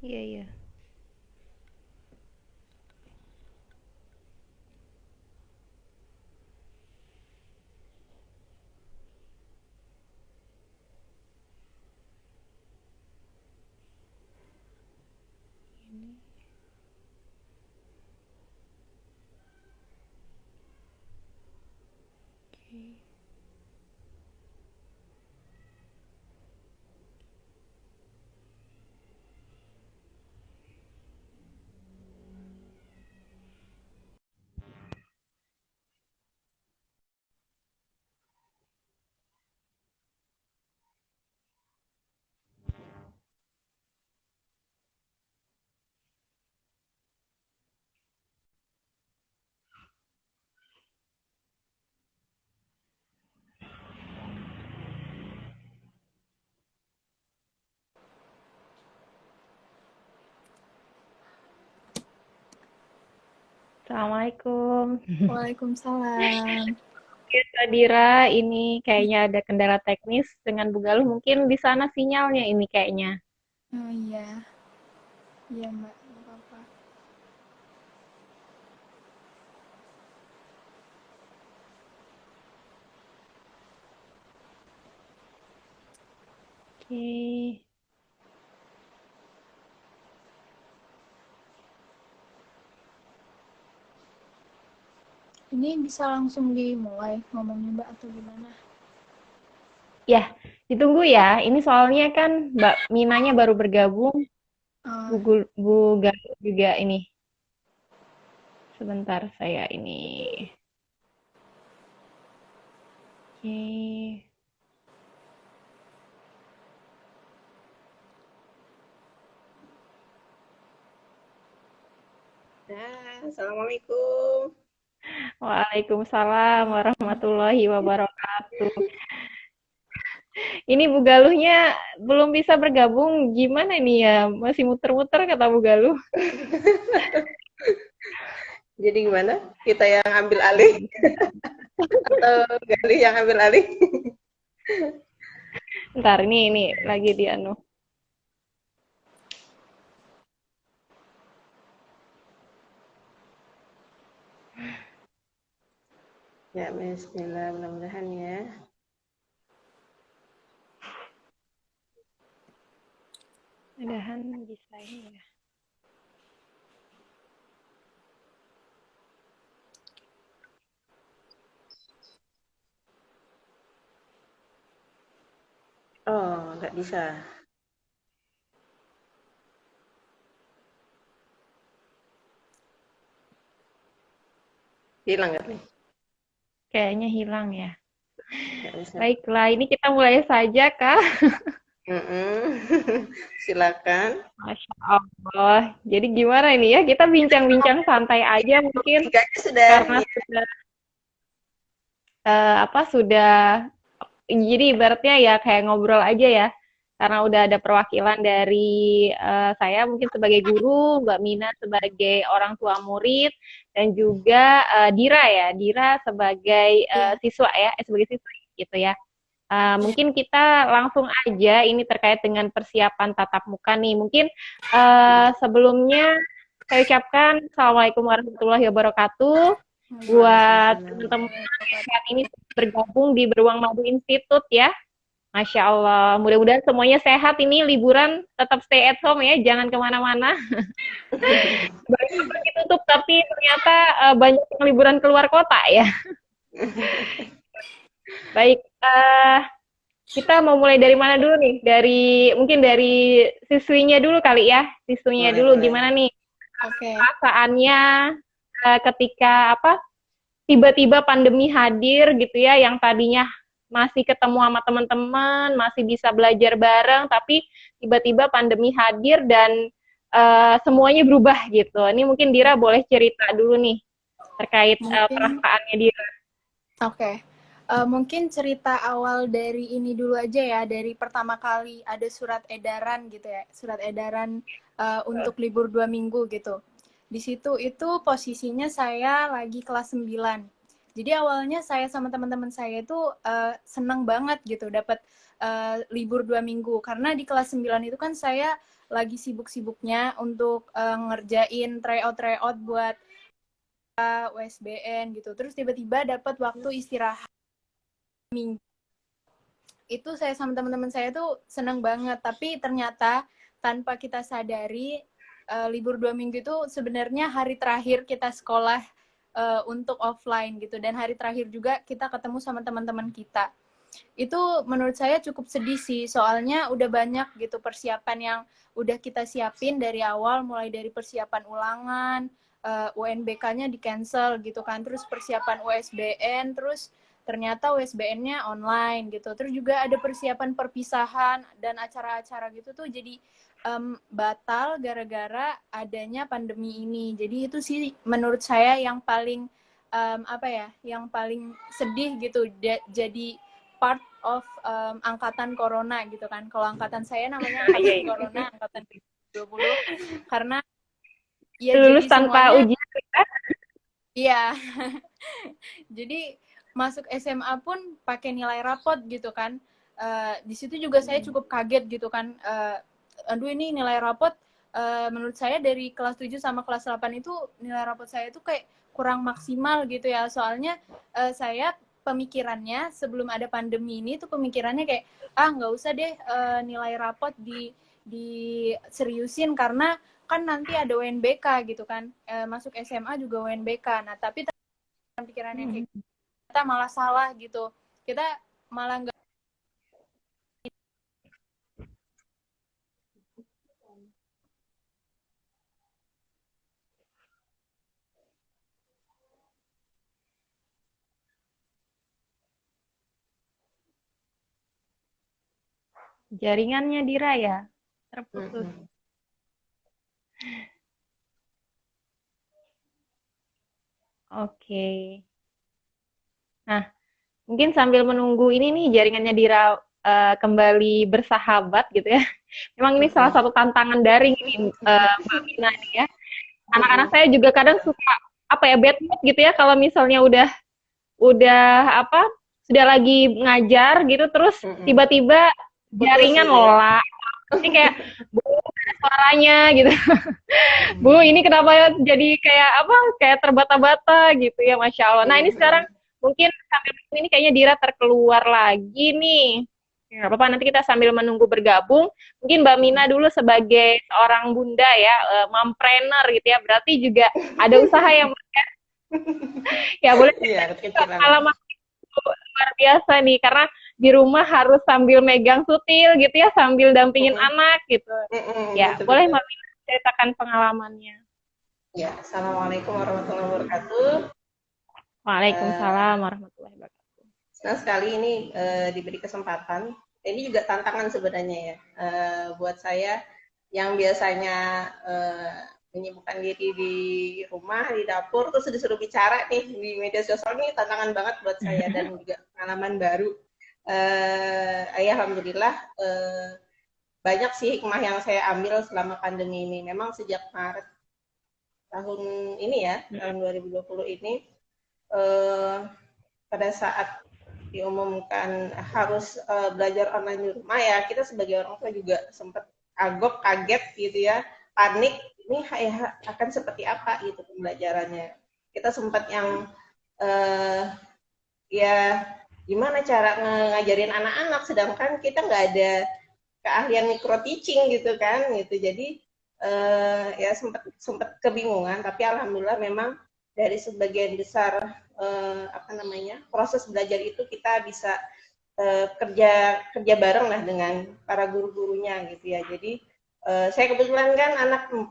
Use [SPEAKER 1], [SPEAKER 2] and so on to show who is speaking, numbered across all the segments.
[SPEAKER 1] Iya, iya. Oke. Assalamualaikum.
[SPEAKER 2] Waalaikumsalam.
[SPEAKER 1] Oke, Kak Dira, ini kayaknya ada kendala teknis dengan Bu Galuh. Mungkin di sana sinyalnya ini kayaknya.
[SPEAKER 2] Oh iya, iya Mbak, nggak apa-apa.
[SPEAKER 1] Oke.
[SPEAKER 2] Ini bisa langsung dimulai ngomongnya Mbak atau gimana?
[SPEAKER 1] Ya, ditunggu ya. Ini soalnya kan Mbak Minanya baru bergabung,
[SPEAKER 2] Oh,
[SPEAKER 1] Bu Galuh juga ini. Sebentar saya ini. Oke.
[SPEAKER 3] Nah, Assalamualaikum.
[SPEAKER 1] Waalaikumsalam warahmatullahi wabarakatuh. Ini Bu Galuhnya belum bisa bergabung. Gimana nih ya? Masih muter-muter kata Bu Galuh.
[SPEAKER 3] Jadi gimana? Kita yang ambil alih atau Galih yang ambil alih?
[SPEAKER 1] Ntar ini lagi di anu.
[SPEAKER 3] Ya, bismillah, mudah-mudahan ya.
[SPEAKER 1] Mudahan bisa ini ya.
[SPEAKER 3] Oh, nggak bisa. Hilang nggak nih?
[SPEAKER 1] Kayaknya hilang ya.
[SPEAKER 3] Nggak bisa.
[SPEAKER 1] Baiklah, ini kita mulai saja, Kak.
[SPEAKER 3] Silakan.
[SPEAKER 1] Masya Allah. Jadi gimana ini ya? Kita bincang-bincang santai aja mungkin
[SPEAKER 3] Logikanya sudah
[SPEAKER 1] karena sudah sudah jadi ibaratnya ya kayak ngobrol aja ya. Karena udah ada perwakilan dari saya mungkin sebagai guru, Mbak Mina sebagai orang tua murid, dan juga Dira ya, Dira sebagai
[SPEAKER 2] iya.
[SPEAKER 1] siswa ya, sebagai siswa gitu ya. Mungkin kita langsung aja ini terkait dengan persiapan tatap muka nih. Mungkin sebelumnya saya ucapkan Assalamualaikum warahmatullahi wabarakatuh buat
[SPEAKER 3] Waalaikumsalam.
[SPEAKER 1] teman-teman yang saat ini bergabung di Beruang Madu Institute ya. Masya Allah, mudah-mudahan semuanya sehat ini liburan tetap stay at home ya, jangan kemana-mana. Baru pergi tutup tapi ternyata banyak yang liburan keluar kota ya. Baik, kita mau mulai dari mana dulu nih? Mungkin dari siswinya dulu kali ya. Siswinya
[SPEAKER 3] Boleh,
[SPEAKER 1] dulu
[SPEAKER 3] boleh.
[SPEAKER 1] gimana nih
[SPEAKER 2] Oke.
[SPEAKER 1] perasaannya ketika tiba-tiba pandemi hadir gitu ya, yang tadinya masih ketemu sama teman-teman, masih bisa belajar bareng, tapi tiba-tiba pandemi hadir dan semuanya berubah gitu. Ini mungkin Dira boleh cerita dulu nih terkait
[SPEAKER 2] Mungkin
[SPEAKER 1] perasaannya Dira.
[SPEAKER 2] oke. Mungkin cerita awal dari ini dulu aja ya, dari pertama kali ada surat edaran gitu ya, surat edaran untuk libur 2 minggu gitu. Di situ itu posisinya saya lagi kelas 9. Jadi awalnya saya sama teman-teman saya itu seneng banget gitu dapat libur 2 minggu, karena di kelas 9 itu kan saya lagi sibuk-sibuknya untuk ngerjain tryout buat USBN gitu. Terus tiba-tiba dapat waktu istirahat minggu. Itu saya sama teman-teman saya tuh seneng banget, tapi ternyata tanpa kita sadari libur 2 minggu itu sebenarnya hari terakhir kita sekolah untuk offline gitu, dan hari terakhir juga kita ketemu sama teman-teman kita. Itu menurut saya cukup sedih sih, soalnya udah banyak gitu persiapan yang udah kita siapin dari awal, mulai dari persiapan ulangan, UNBK-nya di cancel gitu kan, terus persiapan USBN, terus ternyata USBN-nya online gitu, terus juga ada persiapan perpisahan dan acara-acara gitu tuh jadi batal gara-gara adanya pandemi ini. Jadi itu sih menurut saya yang paling yang paling sedih gitu, jadi part of angkatan corona gitu kan. Kalau angkatan saya namanya angkatan corona, angkatan 2020, karena ya
[SPEAKER 1] Lulus
[SPEAKER 2] jadi
[SPEAKER 1] tanpa
[SPEAKER 2] semuanya
[SPEAKER 1] ujian kan?
[SPEAKER 2] iya. Jadi masuk SMA pun pakai nilai rapot gitu kan. Di situ juga saya cukup kaget gitu kan. Aduh, ini nilai rapot menurut saya dari kelas 7 sama kelas 8 itu nilai rapot saya itu kayak kurang maksimal gitu ya. Soalnya saya pemikirannya sebelum ada pandemi ini tuh pemikirannya kayak nggak usah deh nilai rapot diseriusin karena kan nanti ada UNBK gitu kan. Masuk SMA juga UNBK. Nah, tapi pikirannya kayak kita malah salah gitu. Kita malah nggak.
[SPEAKER 1] Jaringannya Dira ya terputus. Oke. Nah, mungkin sambil menunggu ini nih jaringannya Dira kembali bersahabat gitu ya. Memang ini salah satu tantangan daring ini Mbak Mina nih ya. Anak-anak saya juga kadang suka bad mood gitu ya kalau misalnya udah sudah lagi ngajar gitu terus tiba-tiba jaringan lola. Pasti kayak Bu ada suaranya gitu. Bu ini kenapa jadi kayak terbata-bata gitu ya, Masya Allah. Nah ini sekarang mungkin sambil ini kayaknya Dira terkeluar lagi nih. Nggak apa-apa, nanti kita sambil menunggu bergabung. Mungkin Mbak Mina dulu sebagai seorang bunda ya, mompreneur gitu ya, berarti juga ada usaha yang ya boleh pengalaman luar biasa nih, karena di rumah harus sambil megang sutil gitu ya, sambil dampingin anak gitu. Ya, boleh Mbak Mina ceritakan pengalamannya.
[SPEAKER 3] Ya, Assalamualaikum warahmatullahi wabarakatuh.
[SPEAKER 1] Waalaikumsalam warahmatullahi wabarakatuh.
[SPEAKER 3] Senang sekali ini diberi kesempatan. Ini juga tantangan sebenarnya ya buat saya yang biasanya menyibukkan diri di rumah, di dapur, terus disuruh bicara nih di media sosial. Ini tantangan banget buat saya dan juga pengalaman baru. Alhamdulillah banyak sih hikmah yang saya ambil selama pandemi ini. Memang sejak Maret tahun ini ya, tahun 2020 ini, pada saat diumumkan harus belajar online di rumah ya, kita sebagai orang tua juga sempat kaget gitu ya, panik, ini akan seperti apa gitu pembelajarannya. Kita sempat yang ya gimana cara ngajarin anak-anak, sedangkan kita nggak ada keahlian micro teaching gitu kan, gitu. Jadi ya sempat kebingungan, tapi alhamdulillah memang dari sebagian besar proses belajar itu kita bisa kerja bareng lah dengan para guru-gurunya gitu ya. Jadi saya kebetulan kan anak 4,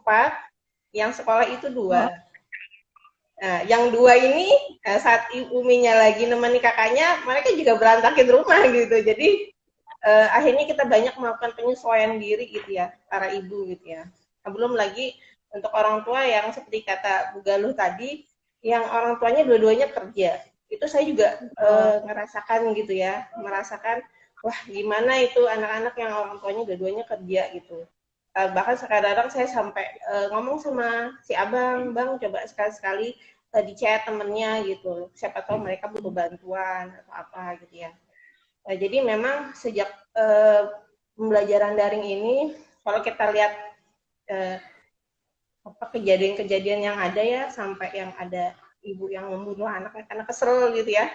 [SPEAKER 3] yang sekolah itu 2. Nah, yang 2 ini saat Uminya lagi nemani kakaknya, mereka juga berantakin rumah gitu. Jadi akhirnya kita banyak melakukan penyesuaian diri gitu ya, para ibu gitu ya. Nah, belum lagi untuk orang tua yang seperti kata Bu Galuh tadi, yang orang tuanya dua-duanya kerja. Itu saya juga ngerasakan gitu ya, merasakan wah gimana itu anak-anak yang orang tuanya dua-duanya kerja gitu. Bahkan sekarang saya sampai ngomong sama si abang, bang coba sekali-sekali di chat temennya gitu, siapa tahu mereka butuh bantuan atau apa gitu ya. Jadi memang sejak pembelajaran daring ini, kalau kita lihat apa kejadian-kejadian yang ada ya, sampai yang ada ibu yang membunuh anaknya karena kesel gitu ya.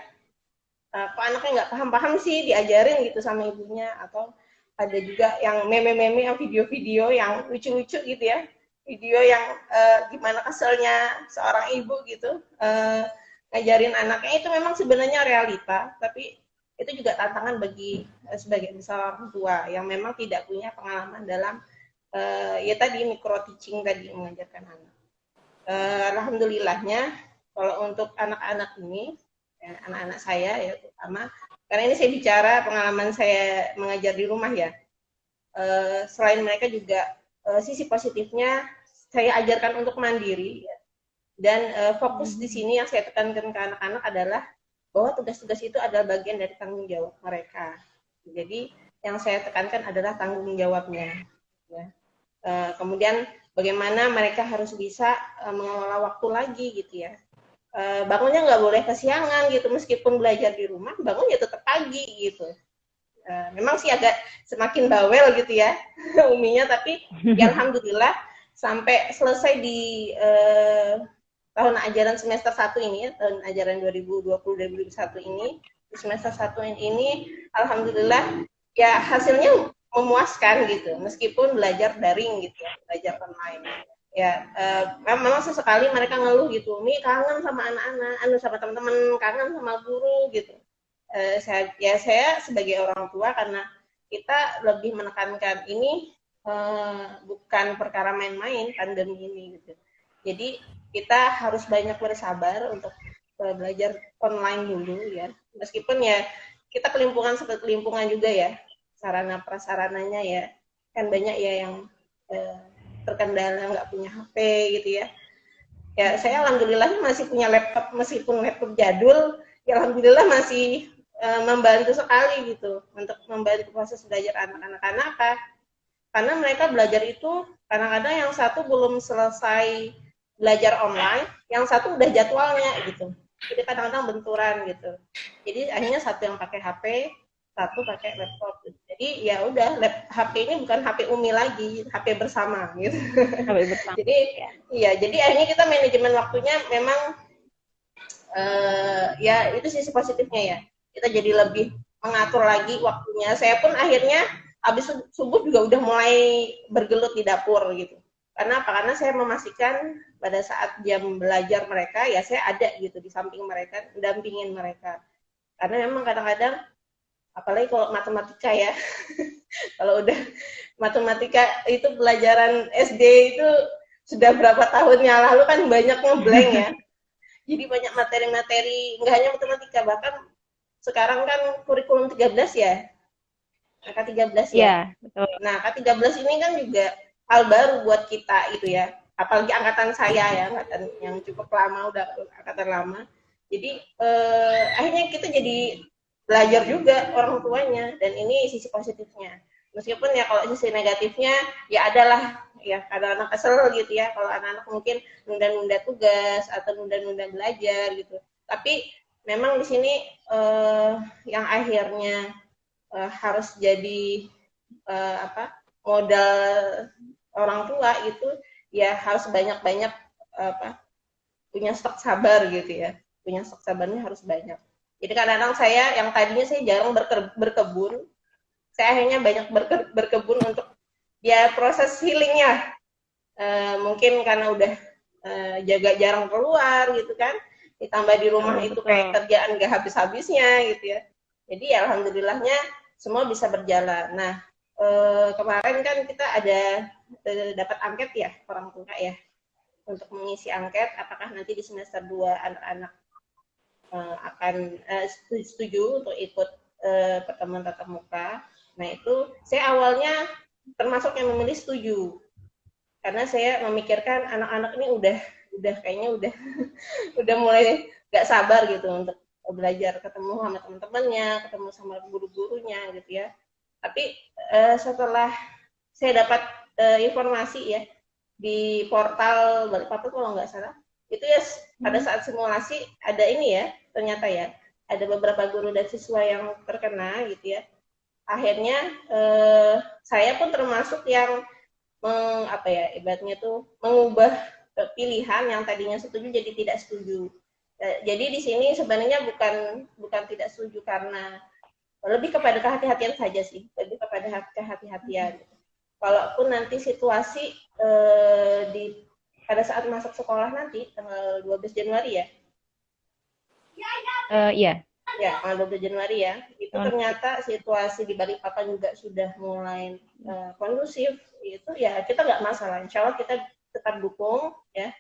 [SPEAKER 3] Kok anaknya nggak paham-paham sih diajarin gitu sama ibunya, atau ada juga yang meme-meme, yang video-video yang lucu-lucu gitu ya, video yang gimana keselnya seorang ibu gitu ngajarin anaknya. Itu memang sebenarnya realita, tapi itu juga tantangan bagi sebagian besar orang tua yang memang tidak punya pengalaman dalam ya tadi micro teaching tadi, mengajarkan anak. Alhamdulillahnya kalau untuk anak-anak ini, ya, anak-anak saya ya terutama, karena ini saya bicara pengalaman saya mengajar di rumah ya. Selain mereka juga sisi positifnya saya ajarkan untuk mandiri ya. Dan fokus di sini yang saya tekankan ke anak-anak adalah bahwa tugas-tugas itu adalah bagian dari tanggung jawab mereka. Jadi yang saya tekankan adalah tanggung jawabnya. Ya. Kemudian bagaimana mereka harus bisa mengelola waktu lagi gitu ya. Bangunnya nggak boleh kesiangan gitu, meskipun belajar di rumah bangun ya tetap pagi gitu. Memang sih agak semakin bawel gitu ya uminya, tapi ya alhamdulillah sampai selesai di tahun ajaran semester 1 ini ya, tahun ajaran 2020-2021 ini, di semester 1 ini alhamdulillah ya hasilnya memuaskan gitu, meskipun belajar daring gitu ya, belajar online. Ya, memang sesekali mereka ngeluh gitu, nih kangen sama anak-anak, sama teman-teman, kangen sama guru gitu. Saya sebagai orang tua, karena kita lebih menekankan ini bukan perkara main-main pandemi ini gitu. Jadi kita harus banyak bersabar untuk belajar online dulu ya. Meskipun ya kita kelimpungan seperti kelimpungan juga ya, sarana prasarananya ya kan banyak ya yang terkendala nggak punya HP gitu ya. Ya saya alhamdulillah masih punya laptop, meskipun laptop jadul, ya alhamdulillah masih membantu sekali gitu untuk membantu proses belajar anak-anak. Kenapa? Karena mereka belajar itu kadang-kadang yang satu belum selesai belajar online, yang satu udah jadwalnya gitu. Jadi kadang-kadang benturan gitu. Jadi akhirnya satu yang pakai HP, satu pakai laptop. Gitu. Jadi ya udah, HP ini bukan HP Umi lagi, HP bersama gitu.
[SPEAKER 1] HP bersama.
[SPEAKER 3] Jadi iya, jadi akhirnya kita manajemen waktunya memang ya itu sisi positifnya ya. Kita jadi lebih mengatur lagi waktunya. Saya pun akhirnya habis subuh juga udah mulai bergelut di dapur gitu. Karena apa? Karena saya memastikan pada saat jam belajar mereka, ya saya ada gitu di samping mereka, dampingin mereka. Karena memang kadang-kadang, apalagi kalau matematika ya, kalau udah matematika itu pelajaran SD itu sudah berapa tahunnya lalu kan banyak ngeblank ya. Jadi banyak materi-materi, nggak hanya matematika, bahkan sekarang kan kurikulum 13 ya, K13 ya.
[SPEAKER 1] Iya, betul.
[SPEAKER 3] Nah, K13 ini kan juga hal baru buat kita gitu ya. Apalagi angkatan saya ya, angkatan yang cukup lama, udah angkatan lama. Jadi akhirnya kita jadi belajar juga orang tuanya, dan ini sisi positifnya. Meskipun ya kalau sisi negatifnya ya adalah ya kadang-kadang kesel gitu ya kalau anak-anak mungkin nunda-nunda tugas atau nunda-nunda belajar gitu. Tapi memang di sini yang akhirnya harus jadi modal orang tua itu ya harus banyak-banyak punya stok sabar gitu ya. Punya stok sabarnya harus banyak. Jadi kadang-kadang saya yang tadinya saya jarang berkebun, saya akhirnya banyak berkebun untuk ya proses healingnya. Mungkin karena udah jaga jarang keluar gitu kan, ditambah di rumah itu kayak kerjaan gak habis-habisnya gitu ya. Jadi ya alhamdulillahnya semua bisa berjalan. Nah kemarin kan kita ada dapat angket ya orang tua ya, untuk mengisi angket apakah nanti di semester 2 anak-anak akan setuju untuk ikut pertemuan tatap muka. Nah itu saya awalnya termasuk yang memilih setuju, karena saya memikirkan anak-anak ini udah kayaknya udah mulai gak sabar gitu untuk belajar, ketemu sama teman-temannya, ketemu sama guru-gurunya gitu ya. Tapi setelah saya dapat informasi ya di portal Balikpapan kalau nggak salah, itu ya pada saat simulasi ada ini ya, ternyata ya, ada beberapa guru dan siswa yang terkena gitu ya. Akhirnya saya pun termasuk yang apa ya, ibaratnya tuh mengubah pilihan yang tadinya setuju jadi tidak setuju. Jadi di sini sebenarnya bukan tidak setuju karena lebih kepada kehati-hatian saja sih, lebih kepada kehati-hatian. Kalaupun nanti situasi di pada saat masuk sekolah nanti tanggal 12 Januari ya.
[SPEAKER 1] Iya.
[SPEAKER 3] Ya, tanggal 12 Januari ya. Itu ternyata situasi di Balikpapan juga sudah mulai kondusif. Itu ya kita nggak masalah. Insya Allah kita tetap dukung ya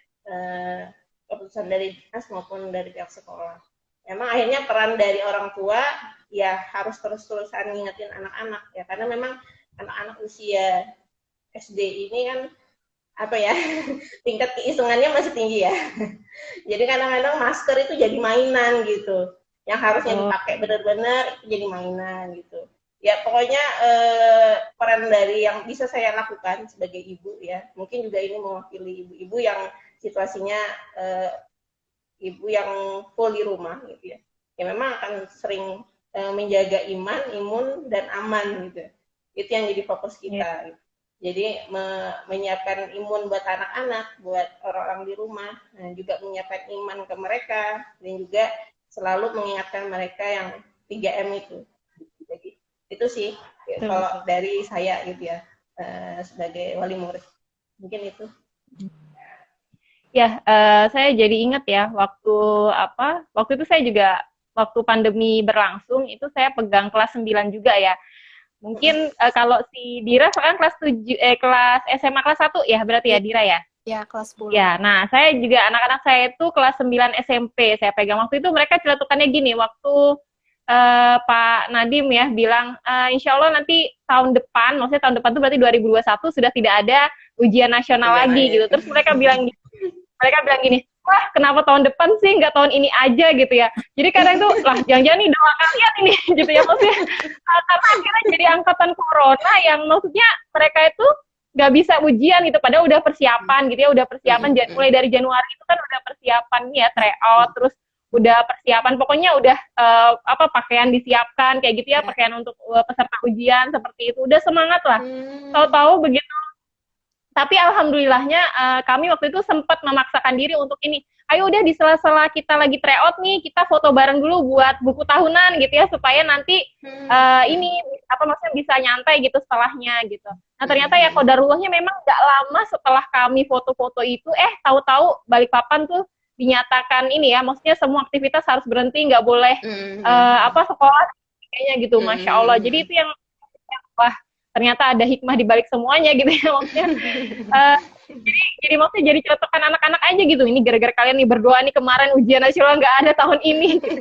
[SPEAKER 3] keputusan dari dinas maupun dari pihak sekolah. Memang akhirnya peran dari orang tua ya harus terus-terusan ngingetin anak-anak ya, karena memang anak-anak usia SD ini kan apa ya, tingkat keisengannya masih tinggi ya. Jadi kadang-kadang masker itu jadi mainan gitu. Yang harusnya dipakai benar-benar itu jadi mainan gitu. Ya pokoknya peran dari yang bisa saya lakukan sebagai ibu ya, mungkin juga ini mewakili ibu-ibu yang situasinya ibu yang full di rumah gitu ya. Ya memang akan sering menjaga imun dan aman gitu. Itu yang jadi fokus kita. Gitu. Jadi menyiapkan imun buat anak-anak, buat orang-orang di rumah, dan juga menyiapkan iman ke mereka, dan juga selalu mengingatkan mereka yang 3M itu. Jadi itu sih kalau dari saya gitu ya, sebagai wali murid. Mungkin itu.
[SPEAKER 1] Ya, saya jadi ingat ya waktu itu saya juga waktu pandemi berlangsung itu saya pegang kelas 9 juga ya. Mungkin kalau si Dira sekarang kelas SMA kelas 1 ya berarti ya Dira ya?
[SPEAKER 2] Ya, kelas 10.
[SPEAKER 1] Ya, nah saya juga anak-anak saya itu kelas 9 SMP saya pegang. Waktu itu mereka celatukannya gini, waktu Pak Nadiem ya bilang insya Allah nanti tahun depan, maksudnya tahun depan itu berarti 2021 sudah tidak ada ujian nasional lagi gitu. Terus mereka bilang gini, wah kenapa tahun depan sih nggak tahun ini aja gitu ya. Jadi kadang tuh lah jangan-jangan nih doa kalian ini gitu ya, maksudnya karena akhirnya jadi angkatan corona yang maksudnya mereka itu nggak bisa ujian gitu, padahal udah persiapan gitu ya, udah persiapan mulai dari Januari itu kan udah persiapan ya tryout, terus udah persiapan pokoknya udah pakaian disiapkan kayak gitu ya, pakaian untuk peserta ujian seperti itu, udah semangat lah. Tahu-tahu begitu. Tapi alhamdulillahnya kami waktu itu sempat memaksakan diri untuk ini. Ayo udah di sela-sela kita lagi tryout nih, kita foto bareng dulu buat buku tahunan gitu ya, supaya nanti ini maksudnya bisa nyantai gitu setelahnya gitu. Nah ternyata ya qadarullahnya memang nggak lama setelah kami foto-foto itu, tahu-tahu Balikpapan tuh dinyatakan ini ya, maksudnya semua aktivitas harus berhenti, nggak boleh sekolah kayaknya gitu, masya Allah. Jadi itu yang wah ternyata ada hikmah di balik semuanya gitu ya, maksudnya jadi maksudnya jadi contohkan anak-anak aja gitu, ini gara-gara kalian nih berdoa nih kemarin ujian nasional nggak ada tahun ini gitu.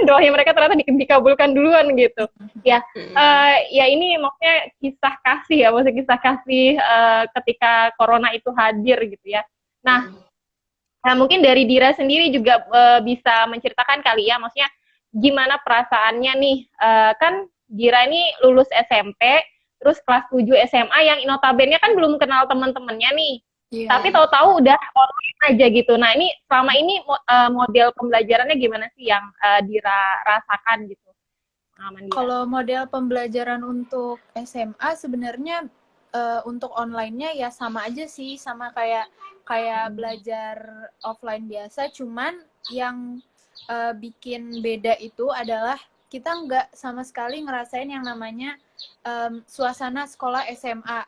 [SPEAKER 1] Doanya mereka ternyata dikabulkan duluan gitu ya. Ya ini maksudnya kisah kasih ya, maksudnya kisah kasih ketika corona itu hadir gitu ya. Nah mungkin dari Dira sendiri juga bisa menceritakan kali ya, maksudnya gimana perasaannya nih, kan Dira ini lulus SMP, terus kelas 7 SMA yang notabene kan belum kenal teman-temannya nih. Yeah. Tapi tahu-tahu udah online aja gitu. Nah, ini selama ini model pembelajarannya gimana sih yang Dira rasakan gitu?
[SPEAKER 2] Kalau model pembelajaran untuk SMA sebenarnya untuk online-nya ya sama aja sih, sama kayak belajar offline biasa, cuman yang bikin beda itu adalah kita nggak sama sekali ngerasain yang namanya suasana sekolah SMA.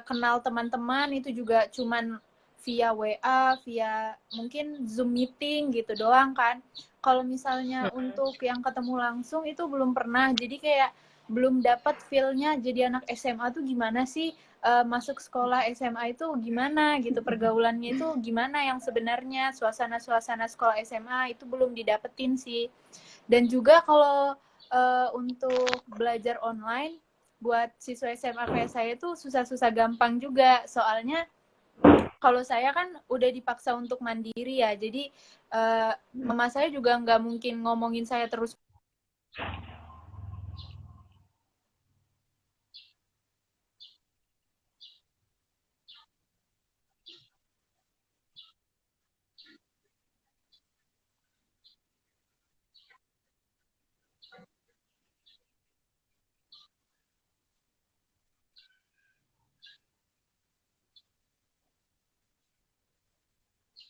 [SPEAKER 2] Kenal teman-teman itu juga cuman via WA, via mungkin Zoom meeting gitu doang kan. Kalau misalnya untuk yang ketemu langsung itu belum pernah, jadi kayak belum dapat feel-nya jadi anak SMA tuh gimana sih, masuk sekolah SMA itu gimana gitu, pergaulannya itu gimana yang sebenarnya, suasana-suasana sekolah SMA itu belum didapetin sih. Dan juga kalau untuk belajar online buat siswa SMA kayak saya tuh susah-susah gampang juga, soalnya kalau saya kan udah dipaksa untuk mandiri ya, jadi mama saya juga nggak mungkin ngomongin saya terus.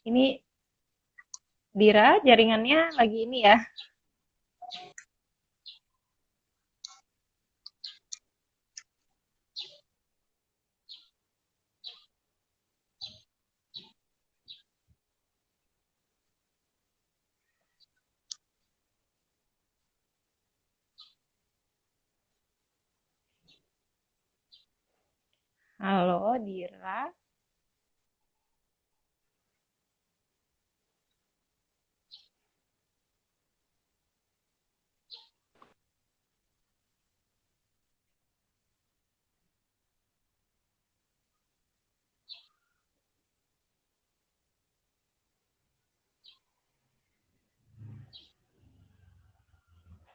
[SPEAKER 1] Ini Dira jaringannya lagi ini ya. Halo Dira.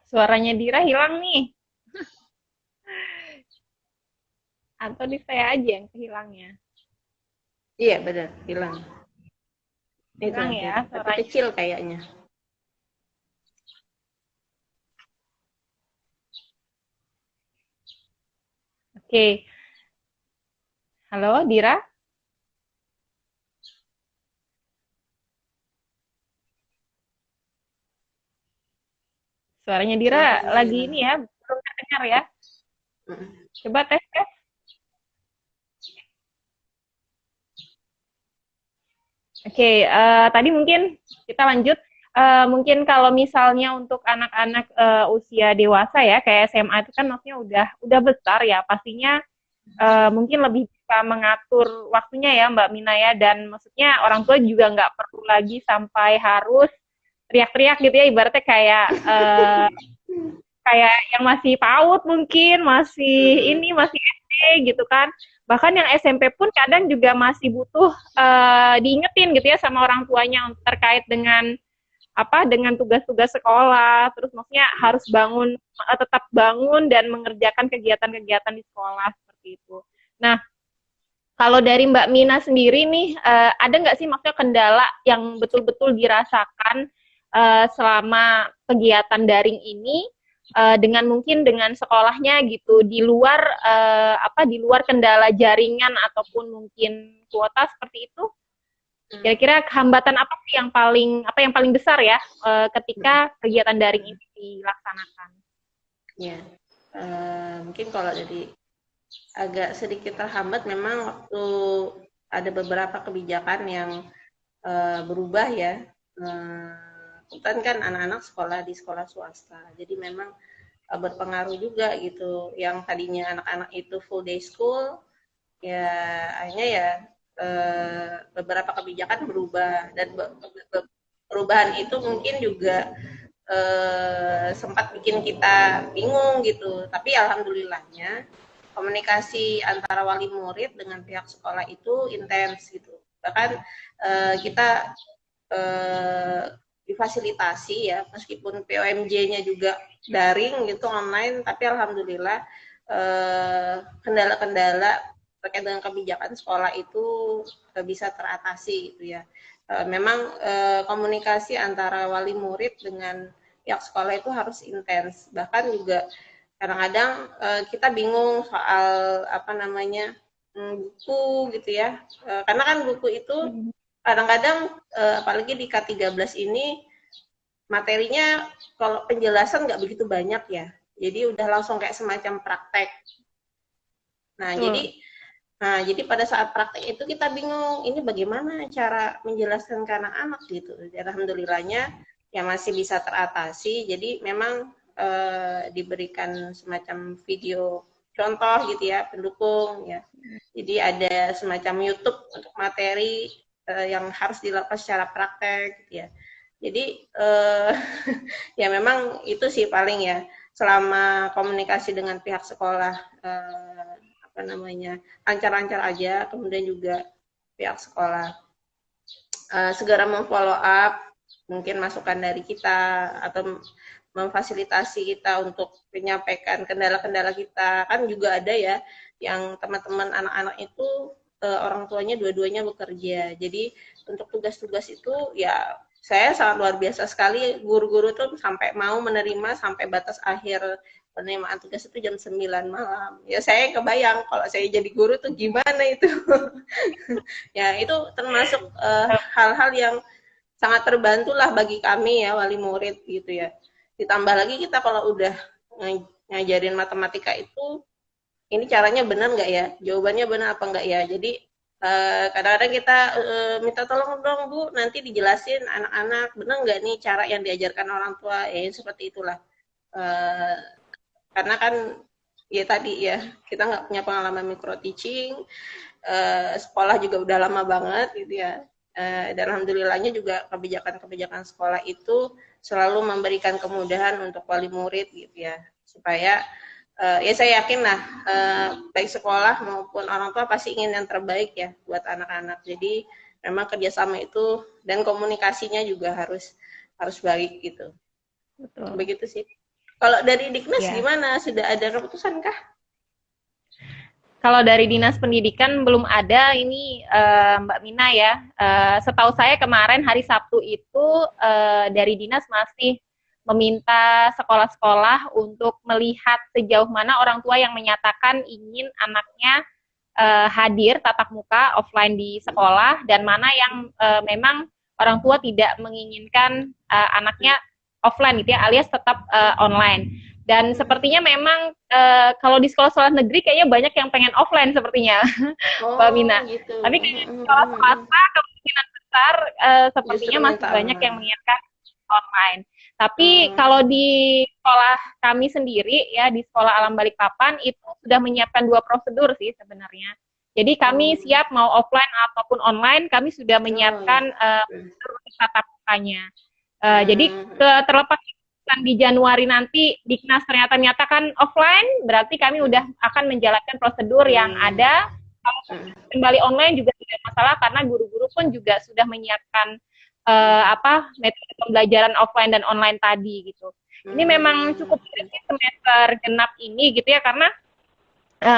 [SPEAKER 1] Suaranya Dira hilang nih. Atau di saya aja yang kehilangnya.
[SPEAKER 3] Iya, benar, hilang. Itu
[SPEAKER 1] Hilang
[SPEAKER 3] ada,
[SPEAKER 1] ya
[SPEAKER 3] tapi
[SPEAKER 1] suaranya.
[SPEAKER 3] kecil kayaknya.
[SPEAKER 1] Oke. Halo Dira. Suaranya Dira
[SPEAKER 3] Suaranya
[SPEAKER 1] lagi
[SPEAKER 3] hilang.
[SPEAKER 1] ini ya, belum terdengar ya.
[SPEAKER 3] Mm.
[SPEAKER 1] Coba tes tes. Oke, tadi mungkin kita lanjut. Mungkin kalau misalnya untuk anak-anak usia dewasa ya, kayak SMA itu kan maksudnya udah besar ya, pastinya mungkin lebih bisa mengatur waktunya ya Mbak Mina ya, dan maksudnya orang tua juga nggak perlu lagi sampai harus teriak-teriak gitu ya, ibaratnya kayak yang masih PAUD mungkin, masih ini, masih SD gitu kan. Bahkan yang SMP pun kadang juga masih butuh diingetin gitu ya sama orang tuanya terkait dengan dengan tugas-tugas sekolah, terus maksudnya harus tetap bangun dan mengerjakan kegiatan-kegiatan di sekolah seperti itu. Nah, kalau dari Mbak Mina sendiri nih, ada nggak sih maksudnya kendala yang betul-betul dirasakan selama kegiatan daring ini dengan mungkin dengan sekolahnya gitu di luar kendala jaringan ataupun mungkin kuota seperti itu? Kira-kira hambatan apa yang paling besar ya ketika kegiatan daring ini dilaksanakan?
[SPEAKER 3] Ya, mungkin kalau dari agak sedikit terhambat memang waktu ada beberapa kebijakan yang berubah ya. Kebetulan kan anak-anak sekolah di sekolah swasta, jadi memang berpengaruh juga gitu. Yang tadinya anak-anak itu full day school, ya akhirnya ya beberapa kebijakan berubah, dan perubahan itu mungkin juga sempat bikin kita bingung gitu. Tapi alhamdulillahnya komunikasi antara wali murid dengan pihak sekolah itu intens gitu. Bahkan kita difasilitasi ya, meskipun POMJ-nya juga daring gitu online, tapi alhamdulillah kendala-kendala terkait dengan kebijakan sekolah itu bisa teratasi gitu ya. Memang komunikasi antara wali murid dengan pihak sekolah itu harus intens. Bahkan juga kadang-kadang kita bingung soal buku gitu ya. Karena kan buku itu kadang-kadang apalagi di K13 ini materinya kalau penjelasan nggak begitu banyak ya. Jadi udah langsung kayak semacam praktek. Nah, jadi pada saat praktek itu kita bingung, ini bagaimana cara menjelaskan ke anak-anak gitu. Alhamdulillahnya ya masih bisa teratasi. Jadi memang diberikan semacam video contoh gitu ya, pendukung ya. Jadi ada semacam YouTube untuk materi yang harus dilakukan secara praktek gitu ya. Jadi ya memang itu sih paling ya, selama komunikasi dengan pihak sekolah lancar-lancar aja, kemudian juga pihak sekolah segera memfollow up mungkin masukan dari kita atau memfasilitasi kita untuk menyampaikan kendala-kendala kita. Kan juga ada ya yang teman-teman anak-anak itu orang tuanya dua-duanya bekerja, jadi untuk tugas-tugas itu ya saya sangat luar biasa sekali, guru-guru tuh sampai mau menerima sampai batas akhir penerimaan tugas itu jam 9 malam. Ya saya kebayang kalau saya jadi guru tuh gimana itu. Ya itu termasuk hal-hal yang sangat terbantulah bagi kami ya wali murid gitu ya. Ditambah lagi kita kalau udah ngajarin matematika itu, ini caranya benar nggak ya? Jawabannya benar apa nggak ya? Jadi kadang-kadang kita minta tolong dong Bu, nanti dijelasin anak-anak benar nggak nih cara yang diajarkan orang tua? Ya seperti itulah. Karena kan ya tadi ya kita nggak punya pengalaman micro teaching, sekolah juga udah lama banget gitu ya. Dan alhamdulillahnya juga kebijakan-kebijakan sekolah itu selalu memberikan kemudahan untuk wali murid gitu ya, supaya ya saya yakin lah baik sekolah maupun orang tua pasti ingin yang terbaik ya buat anak-anak. Jadi memang kerjasama itu dan komunikasinya juga harus baik gitu.
[SPEAKER 1] Betul.
[SPEAKER 3] Begitu sih. Kalau dari Diknas gimana? Sudah ada keputusan kah?
[SPEAKER 1] Kalau dari Dinas Pendidikan belum ada ini Mbak Mina ya. Setahu saya kemarin hari Sabtu itu dari Dinas masih meminta sekolah-sekolah untuk melihat sejauh mana orang tua yang menyatakan ingin anaknya hadir tatap muka offline di sekolah dan mana yang memang orang tua tidak menginginkan anaknya offline gitu ya, alias tetap online. Dan sepertinya memang kalau di sekolah-sekolah negeri kayaknya banyak yang pengen offline sepertinya, Mbak Mina.
[SPEAKER 3] Gitu.
[SPEAKER 1] Tapi kalau sekolah swasta kemungkinan besar sepertinya masih banyak yang menginginkan online. Tapi kalau di sekolah kami sendiri ya di Sekolah Alam Balikpapan itu sudah menyiapkan 2 prosedur sih sebenarnya. Jadi kami siap mau offline ataupun online, kami sudah menyiapkan tatap mukanya. Jadi terlepas di Januari nanti Diknas ternyata menyatakan offline, berarti kami udah akan menjalankan prosedur yang ada. Kalau kembali online juga tidak masalah karena guru-guru pun juga sudah menyiapkan metode pembelajaran offline dan online tadi gitu. Ini memang cukup sulit semester genap ini gitu ya karena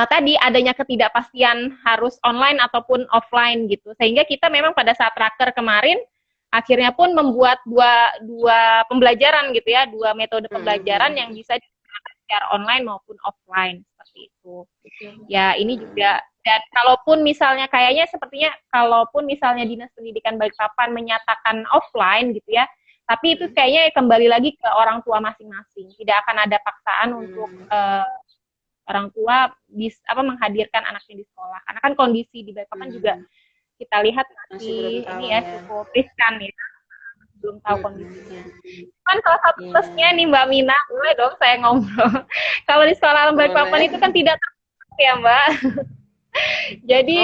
[SPEAKER 1] tadi adanya ketidakpastian harus online ataupun offline gitu. Sehingga kita memang pada saat raker kemarin akhirnya pun membuat dua pembelajaran gitu ya, 2 metode pembelajaran yang bisa digunakan secara online maupun offline seperti itu. Ya ini juga, dan kalaupun misalnya kayaknya sepertinya kalaupun misalnya Dinas Pendidikan Balikpapan menyatakan offline gitu ya, tapi itu kayaknya kembali lagi ke orang tua masing-masing. Tidak akan ada paksaan untuk orang tua menghadirkan anaknya di sekolah. Karena kan kondisi di Balikpapan juga kita lihat masih ini ya cukup riskan ya, belum tahu kondisinya. Kan salah satu plusnya nih Mbak Mina, boleh dong saya ngobrol. Kalau di Sekolah Alam Balikpapan itu kan tidak tertutup ya Mbak. Jadi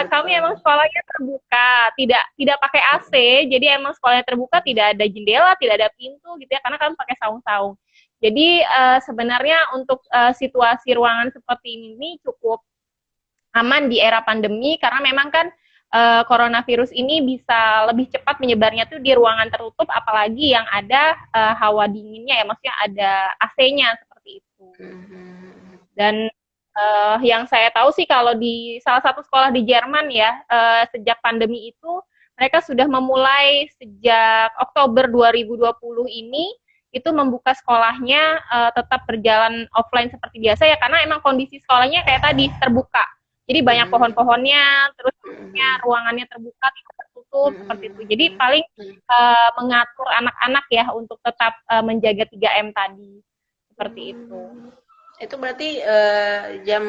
[SPEAKER 1] kami emang sekolahnya terbuka, tidak pakai AC, jadi emang sekolahnya terbuka, tidak ada jendela, tidak ada pintu gitu ya, karena kami pakai saung-saung. Jadi sebenarnya untuk situasi ruangan seperti ini cukup aman di era pandemi karena memang kan coronavirus ini bisa lebih cepat menyebarnya tuh di ruangan tertutup, apalagi yang ada hawa dinginnya ya, maksudnya ada AC-nya seperti itu. Dan yang saya tahu sih kalau di salah satu sekolah di Jerman ya, sejak pandemi itu mereka sudah memulai sejak Oktober 2020 ini itu membuka sekolahnya tetap berjalan offline seperti biasa ya, karena emang kondisi sekolahnya kayak tadi terbuka. Jadi banyak pohon-pohonnya, terus ruangannya terbuka, tidak tertutup, seperti itu. Jadi paling mengatur anak-anak ya untuk tetap menjaga 3M tadi, seperti itu.
[SPEAKER 3] Itu berarti jam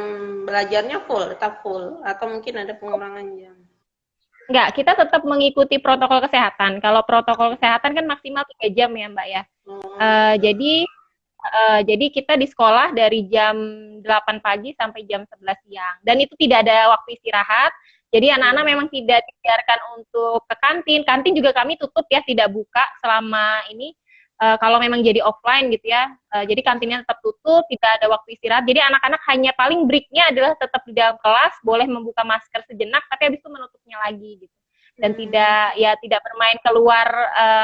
[SPEAKER 3] belajarnya tetap full, atau mungkin ada pengurangan jam?
[SPEAKER 1] Enggak, kita tetap mengikuti protokol kesehatan. Kalau protokol kesehatan kan maksimal 3 jam ya Mbak ya. Jadi kita di sekolah dari jam 8 pagi sampai jam 11 siang. Dan itu tidak ada waktu istirahat. Jadi anak-anak memang tidak dibiarkan untuk ke kantin. Kantin juga kami tutup ya, tidak buka selama ini. Kalau memang jadi offline gitu ya. Jadi kantinnya tetap tutup, tidak ada waktu istirahat. Jadi anak-anak hanya paling break-nya adalah tetap di dalam kelas, boleh membuka masker sejenak, tapi habis itu menutupnya lagi gitu. Dan tidak bermain keluar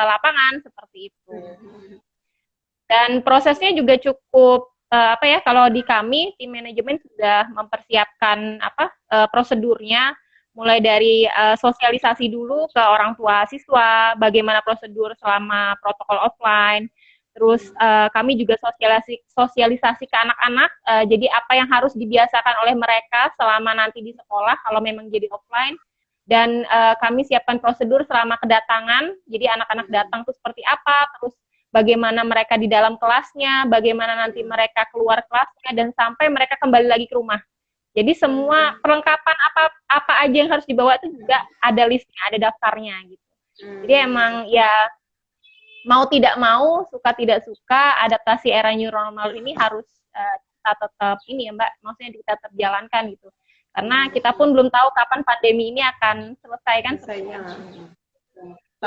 [SPEAKER 1] lapangan seperti itu. Dan prosesnya juga cukup kalau di kami tim manajemen sudah mempersiapkan prosedurnya, mulai dari sosialisasi dulu ke orang tua siswa, bagaimana prosedur selama protokol offline, Terus kami juga sosialisasi ke anak-anak, jadi apa yang harus dibiasakan oleh mereka selama nanti di sekolah kalau memang jadi offline. Dan kami siapkan prosedur selama kedatangan, jadi anak-anak datang tuh seperti apa, terus bagaimana mereka di dalam kelasnya, bagaimana nanti mereka keluar kelasnya, dan sampai mereka kembali lagi ke rumah. Jadi semua perlengkapan apa aja yang harus dibawa itu juga ada listnya, ada daftarnya gitu. Jadi emang ya mau tidak mau, suka tidak suka, adaptasi era new normal ini harus kita tetap ini ya Mbak, maksudnya kita tetap jalankan gitu. Karena kita pun belum tahu kapan pandemi ini akan selesai kan.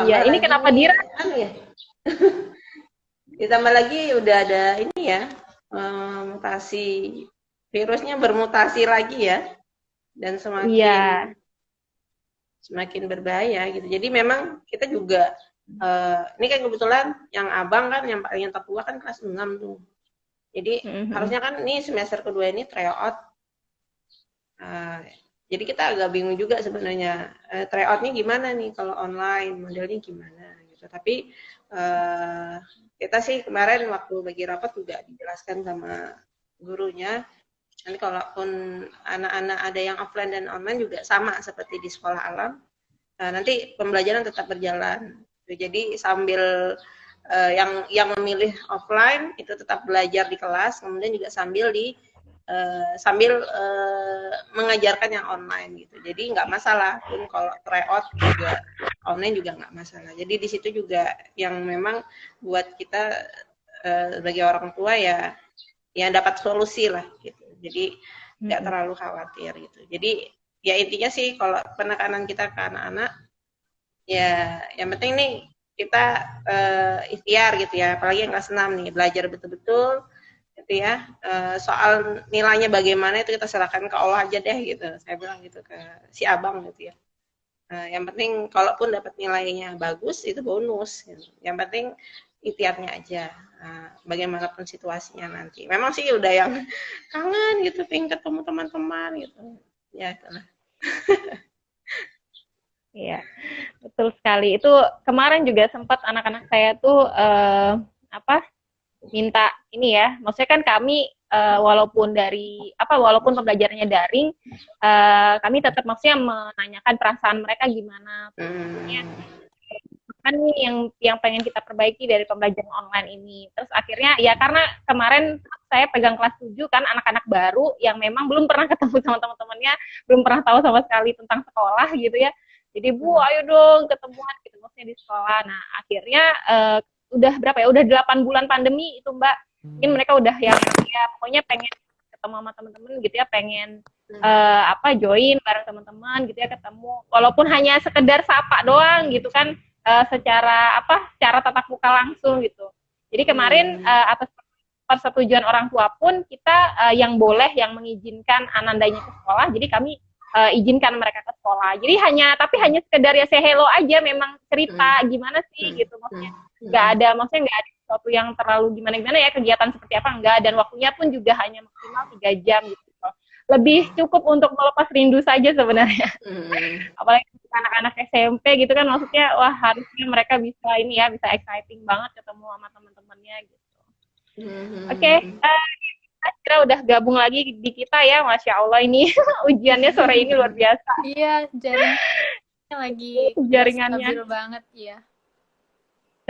[SPEAKER 1] Iya, ini kenapa Dira?
[SPEAKER 3] Ya? Ditambah lagi udah ada ini ya, mutasi, virusnya bermutasi lagi ya, dan semakin berbahaya gitu. Jadi memang kita juga ini kan kebetulan yang abang kan yang paling tertua kan kelas 6 tuh. Jadi harusnya kan ini semester kedua ini tryout. Jadi kita agak bingung juga sebenarnya tryoutnya gimana nih kalau online, modelnya gimana gitu. Tapi kita sih kemarin waktu bagi rapat juga dijelaskan sama gurunya. Nanti kalaupun anak-anak ada yang offline dan online juga sama seperti di sekolah alam. Nanti pembelajaran tetap berjalan. Jadi sambil yang memilih offline itu tetap belajar di kelas, kemudian juga sambil mengajarkan yang online gitu. Jadi nggak masalah pun kalau tryout juga online juga nggak masalah. Jadi di situ juga yang memang buat kita sebagai orang tua ya dapat solusi lah gitu. Jadi nggak terlalu khawatir gitu. Jadi ya intinya sih kalau penekanan kita ke anak-anak ya yang penting nih kita ikhtiar gitu ya, apalagi yang kelas 6 nih belajar betul-betul gitu ya, soal nilainya bagaimana itu kita serahkan ke Allah aja deh gitu, saya bilang gitu ke si abang gitu ya. Yang penting kalaupun dapat nilainya bagus itu bonus gitu. Yang penting ikhtiarnya aja, bagaimanapun situasinya nanti. Memang sih udah yang kangen gitu, pengen ketemu teman-teman gitu ya itulah.
[SPEAKER 1] Iya, betul sekali. Itu kemarin juga sempat anak-anak saya tuh minta ini ya. Maksudnya kan kami walaupun pembelajarannya daring, kami tetap maksudnya menanyakan perasaan mereka gimana. Maksudnya kan nih yang pengen kita perbaiki dari pembelajaran online ini. Terus akhirnya ya karena kemarin saya pegang kelas 7 kan anak-anak baru yang memang belum pernah ketemu sama teman-temannya, belum pernah tahu sama sekali tentang sekolah gitu ya. Jadi Bu, ayo dong ketemuan gitu maksudnya di sekolah. Nah, akhirnya udah berapa ya? Udah 8 bulan pandemi itu Mbak. Mungkin mereka udah ya pokoknya pengen ketemu sama teman-teman gitu ya, pengen join bareng teman-teman gitu ya, ketemu. Walaupun hanya sekedar sapa doang gitu kan. Secara tatap muka langsung gitu. Jadi kemarin atas persetujuan orang tua pun kita yang mengizinkan anandanya ke sekolah. Jadi kami izinkan mereka ke sekolah. Jadi hanya sekedar ya say hello aja, memang cerita gimana sih gitu, maksudnya nggak ada sesuatu yang terlalu gimana ya, kegiatan seperti apa enggak, dan waktunya pun juga hanya maksimal 3 jam gitu. Lebih cukup untuk melepas rindu saja sebenarnya. Apalagi anak-anak SMP gitu kan, maksudnya wah harusnya mereka bisa exciting banget ketemu sama teman-temannya gitu. Oke, kira udah gabung lagi di kita ya, Masya Allah ini ujiannya sore ini luar biasa.
[SPEAKER 2] Iya, jaringannya stabil banget ya.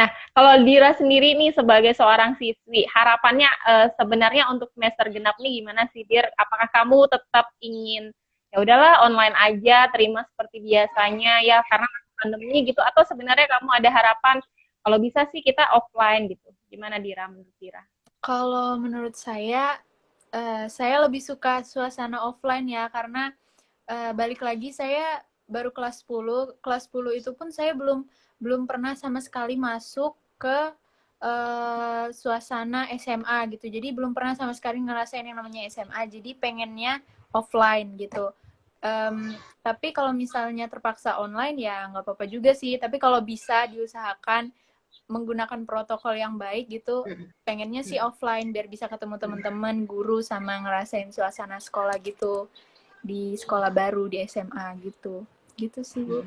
[SPEAKER 1] Nah, kalau Dira sendiri nih sebagai seorang siswi, harapannya sebenarnya untuk semester genap nih gimana sih, Dir? Apakah kamu tetap ingin ya udahlah online aja, terima seperti biasanya ya karena pandemi gitu, atau sebenarnya kamu ada harapan kalau bisa sih kita offline gitu? Gimana Dira, menurut Dira?
[SPEAKER 2] Kalau menurut saya lebih suka suasana offline ya, karena balik lagi saya baru kelas 10. Kelas 10 itu pun saya belum pernah sama sekali masuk ke suasana SMA gitu. Jadi belum pernah sama sekali ngerasain yang namanya SMA. Jadi pengennya offline gitu. Tapi kalau misalnya terpaksa online ya nggak apa-apa juga sih. Tapi kalau bisa diusahakan menggunakan protokol yang baik gitu, pengennya sih offline biar bisa ketemu teman-teman, guru, sama ngerasain suasana sekolah gitu di sekolah baru di SMA gitu sih Bu.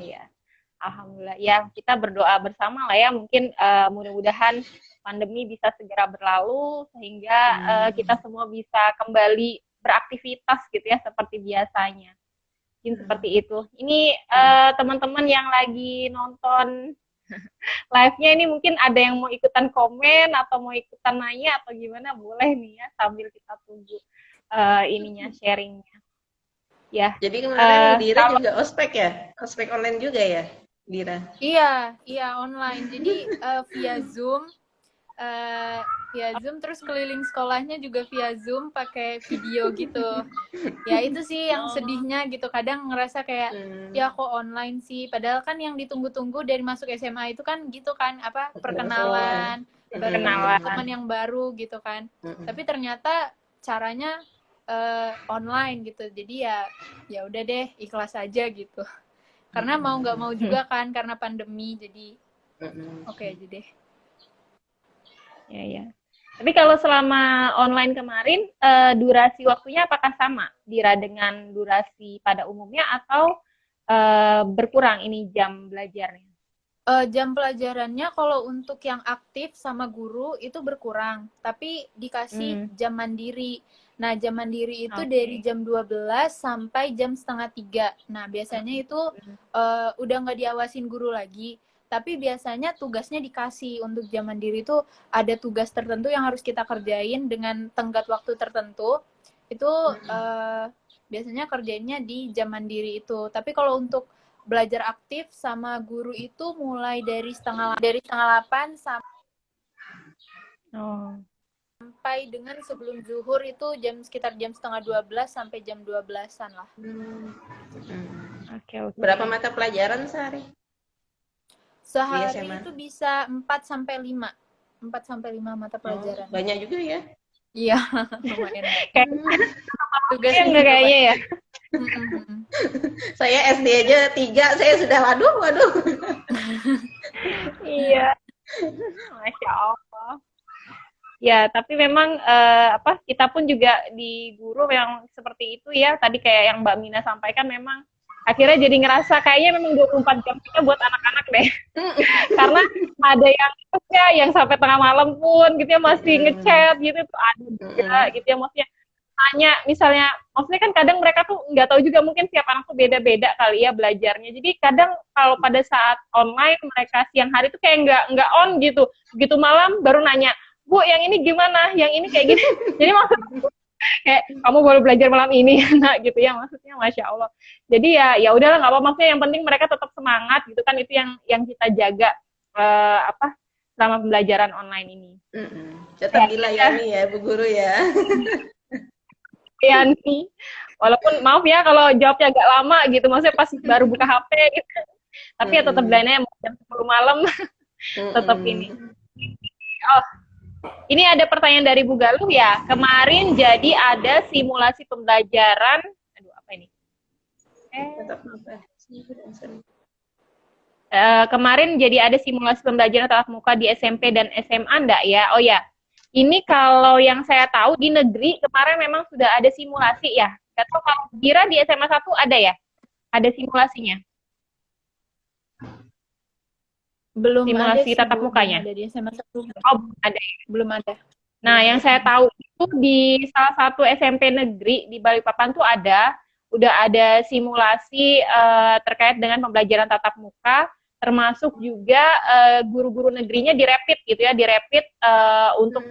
[SPEAKER 1] Iya. Alhamdulillah. Ya, kita berdoa bersama lah ya. Mungkin mudah-mudahan pandemi bisa segera berlalu sehingga kita semua bisa kembali beraktivitas gitu ya seperti biasanya. Mungkin seperti itu. Ini teman-teman yang lagi nonton live-nya ini mungkin ada yang mau ikutan komen atau mau ikutan nanya atau gimana, boleh nih ya sambil kita tunggu ininya sharingnya. Ya.
[SPEAKER 3] Jadi kemarin Dira juga ospek ya? Ospek online juga ya, Dira?
[SPEAKER 2] Iya online. Jadi via Zoom terus keliling sekolahnya juga via Zoom pakai video gitu. Ya itu sih yang sedihnya gitu. Kadang ngerasa kayak ya kok online sih. Padahal kan yang ditunggu-tunggu dari masuk SMA itu kan gitu kan, apa perkenalan, teman yang baru gitu kan. Tapi ternyata caranya online gitu. Jadi ya udah deh ikhlas aja gitu. Karena mau nggak mau juga kan karena pandemi jadi oke aja deh.
[SPEAKER 1] Ya. Tapi kalau selama online kemarin, durasi waktunya apakah sama, Dira, dengan durasi pada umumnya atau berkurang ini jam belajarnya?
[SPEAKER 2] Jam pelajarannya kalau untuk yang aktif sama guru itu berkurang, tapi dikasih jam mandiri. Nah, jam mandiri itu dari jam 12 sampai jam setengah 3. Nah, biasanya itu udah nggak diawasin guru lagi. Tapi biasanya tugasnya dikasih untuk jam mandiri itu ada tugas tertentu yang harus kita kerjain dengan tenggat waktu tertentu. Itu biasanya kerjainnya di jam mandiri itu. Tapi kalau untuk belajar aktif sama guru itu mulai dari setengah 8 sampai dengan sebelum zuhur itu sekitar jam setengah 12 sampai jam 12-an lah.
[SPEAKER 1] Oke.
[SPEAKER 3] Berapa mata pelajaran sehari?
[SPEAKER 2] Sehari itu bisa 4 sampai 5. 4 sampai 5 mata pelajaran.
[SPEAKER 3] Banyak juga ya?
[SPEAKER 2] Iya, lumayan.
[SPEAKER 1] Tugasnya enggak kayaknya ya.
[SPEAKER 3] Saya SD aja 3, saya sudah waduh.
[SPEAKER 1] Iya. Masya Allah. Ya, tapi memang kita pun juga di guru memang seperti itu ya. Tadi kayak yang Mbak Mina sampaikan, memang akhirnya jadi ngerasa kayaknya memang 24 jam kita buat anak-anak deh. Karena ada yang sampai tengah malam pun gitu ya masih ngechat gitu, ada juga gitu ya, maksudnya tanya misalnya, maksudnya kan kadang mereka tuh nggak tahu juga, mungkin tiap anak tuh beda-beda kali ya belajarnya. Jadi kadang kalau pada saat online mereka siang hari tuh kayak nggak on gitu. Begitu malam baru nanya, Bu, yang ini gimana? Yang ini kayak gini. Jadi maksudnya kayak kamu baru belajar malam ini, nah gitu ya, maksudnya Masya Allah. Jadi ya udahlah, nggak apa-apa, maksudnya yang penting mereka tetap semangat gitu kan, itu yang kita jaga selama pembelajaran online ini.
[SPEAKER 3] Tetap dilayani ya Bu Guru ya.
[SPEAKER 1] Ya nih, walaupun maaf ya kalau jawabnya agak lama gitu, maksudnya pas baru buka HP gitu. Tapi ya tetap dilayani jam 10 malam tetap ini. Oh, ini ada pertanyaan dari Bu Galuh ya. Kemarin jadi ada simulasi pembelajaran. Aduh, apa ini? Kemarin jadi ada simulasi pembelajaran tatap muka di SMP dan SMA enggak ya? Oh ya. Ini kalau yang saya tahu di negeri kemarin memang sudah ada simulasi ya. Nggak tahu kalau Dira di SMA 1 ada ya? Ada simulasinya?
[SPEAKER 2] Belum
[SPEAKER 1] simulasi
[SPEAKER 2] ada
[SPEAKER 1] tatap mukanya.
[SPEAKER 2] Ada di SMA 1.
[SPEAKER 1] Oh, ada.
[SPEAKER 2] Belum ada.
[SPEAKER 1] Nah, yang saya tahu itu di salah satu SMP negeri di Balikpapan tuh udah ada simulasi terkait dengan pembelajaran tatap muka, termasuk juga guru-guru negerinya direpit gitu ya, untuk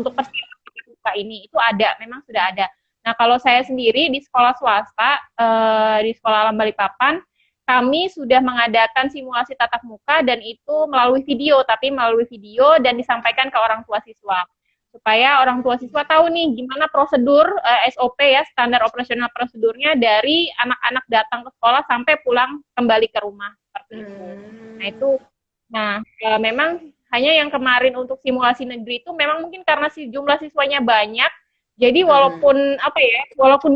[SPEAKER 1] persiapan tatap muka ini. Itu memang sudah ada. Nah, kalau saya sendiri di sekolah swasta, di Sekolah Alam Balikpapan, kami sudah mengadakan simulasi tatap muka dan itu melalui video dan disampaikan ke orang tua siswa. Supaya orang tua siswa tahu nih gimana prosedur SOP ya, standar operasional prosedurnya dari anak-anak datang ke sekolah sampai pulang kembali ke rumah seperti itu. Nah, memang hanya yang kemarin untuk simulasi negeri itu memang mungkin karena jumlah siswanya banyak, jadi walaupun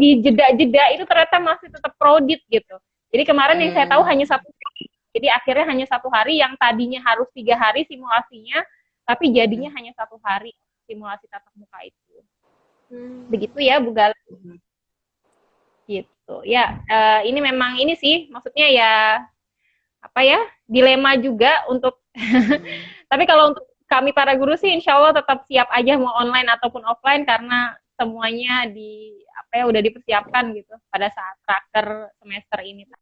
[SPEAKER 1] di jeda-jeda itu ternyata masih tetap crowded gitu. Jadi kemarin yang saya tahu hanya 1 hari. Jadi akhirnya hanya 1 hari, yang tadinya harus 3 hari simulasinya, tapi jadinya hanya 1 hari simulasi tatap muka itu. Begitu ya Bu Galuh. Gitu. Ya, ini memang ini sih, maksudnya ya apa ya, dilema juga untuk tapi kalau untuk kami para guru sih insya Allah tetap siap aja mau online ataupun offline karena semuanya di apa ya udah dipersiapkan gitu pada saat raker semester ini.